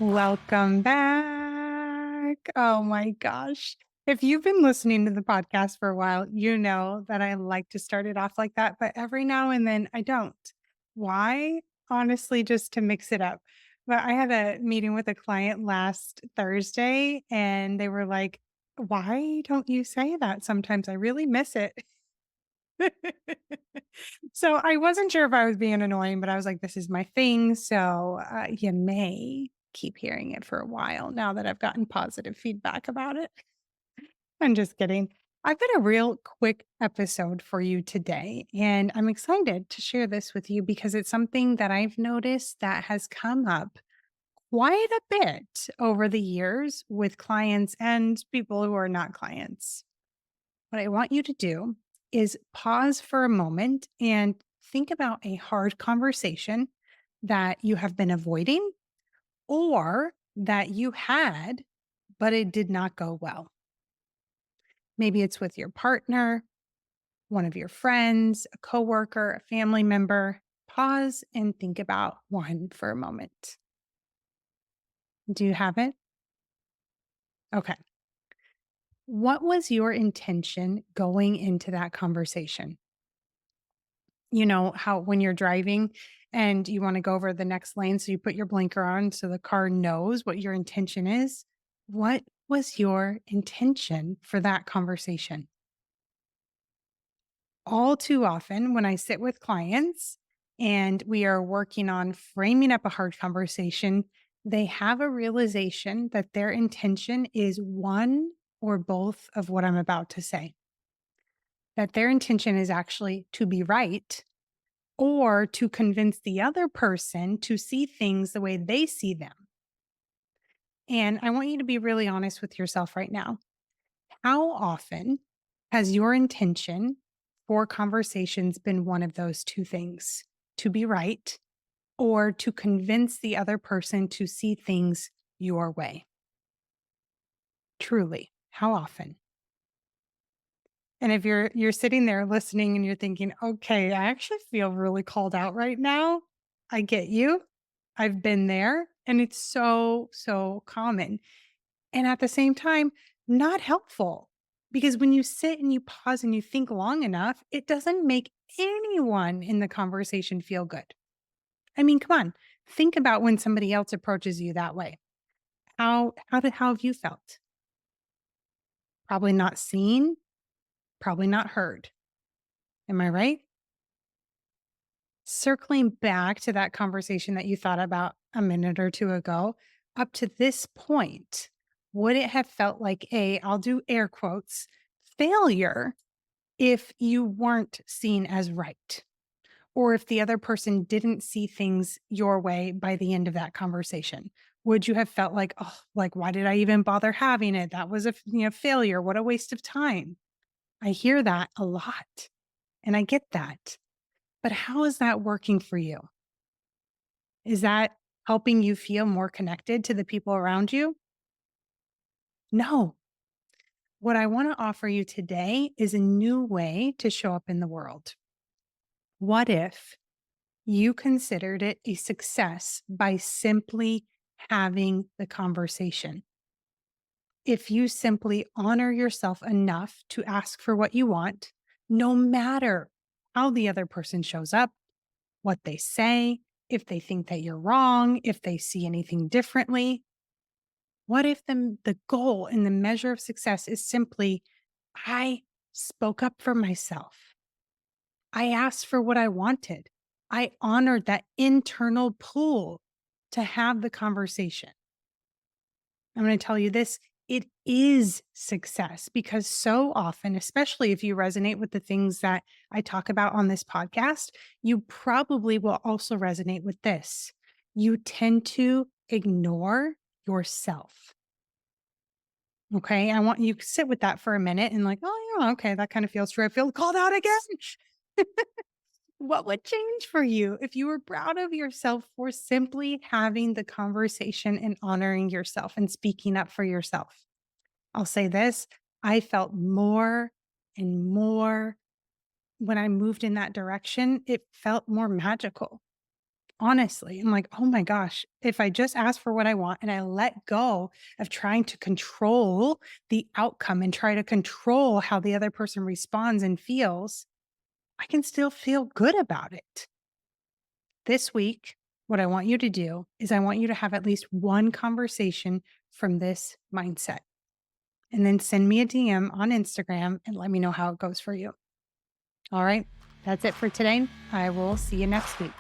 Welcome back. Oh my gosh. If you've been listening to the podcast for a while, you know that I like to start it off like that, but every now and then I don't. Why? Honestly, just to mix it up. But I had a meeting with a client last Thursday and they were like, "Why don't you say that sometimes? I really miss it." So I wasn't sure if I was being annoying, but I was like, this is my thing. So you may keep hearing it for a while now that I've gotten positive feedback about it. I'm just kidding. I've got a real quick episode for you today, and I'm excited to share this with you because it's something that I've noticed that has come up quite a bit over the years with clients and people who are not clients. What I want you to do is pause for a moment and think about a hard conversation that you have been avoiding or that you had, but it did not go well. Maybe it's with your partner, one of your friends, a coworker, a family member. Pause and think about one for a moment. Do you have it? Okay. What was your intention going into that conversation? You know, how when you're driving and you wanna go over the next lane, so you put your blinker on so the car knows what your intention is. What was your intention for that conversation? All too often, when I sit with clients and we are working on framing up a hard conversation, they have a realization that their intention is one or both of what I'm about to say, that their intention is actually to be right or to convince the other person to see things the way they see them. And I want you to be really honest with yourself right now. How often has your intention for conversations been one of those two things? To be right or to convince the other person to see things your way? Truly, how often? And if you're sitting there listening and you're thinking, "Okay, I actually feel really called out right now." I get you. I've been there, and it's so common. And at the same time, not helpful. Because when you sit and you pause and you think long enough, it doesn't make anyone in the conversation feel good. I mean, come on. Think about when somebody else approaches you that way. How have you felt? Probably not seen, probably not heard. Am I right? Circling back to that conversation that you thought about a minute or two ago, up to this point, would it have felt like I'll do air quotes, failure if you weren't seen as right? Or if the other person didn't see things your way by the end of that conversation? Would you have felt like, oh, like, why did I even bother having it? That was failure. What a waste of time. I hear that a lot and I get that. But how is that working for you? Is that helping you feel more connected to the people around you? No. What I want to offer you today is a new way to show up in the world. What if you considered it a success by simply having the conversation? If you simply honor yourself enough to ask for what you want, no matter how the other person shows up, what they say, if they think that you're wrong, if they see anything differently. What if the goal and the measure of success is simply, I spoke up for myself. I asked for what I wanted. I honored that internal pull to have the conversation. I'm going to tell you this, it is success because so often, especially if you resonate with the things that I talk about on this podcast, you probably will also resonate with this. You tend to ignore yourself. Okay. I want you to sit with that for a minute and, like, oh, yeah, okay, that kind of feels true. I feel called out again. What would change for you if you were proud of yourself for simply having the conversation and honoring yourself and speaking up for yourself? I'll say this, I felt more and more when I moved in that direction. It felt more magical. Honestly, I'm like, oh my gosh, if I just ask for what I want and I let go of trying to control the outcome and try to control how the other person responds and feels, I can still feel good about it. This week, what I want you to do is I want you to have at least one conversation from this mindset and then send me a DM on Instagram and let me know how it goes for you. All right. That's it for today. I will see you next week.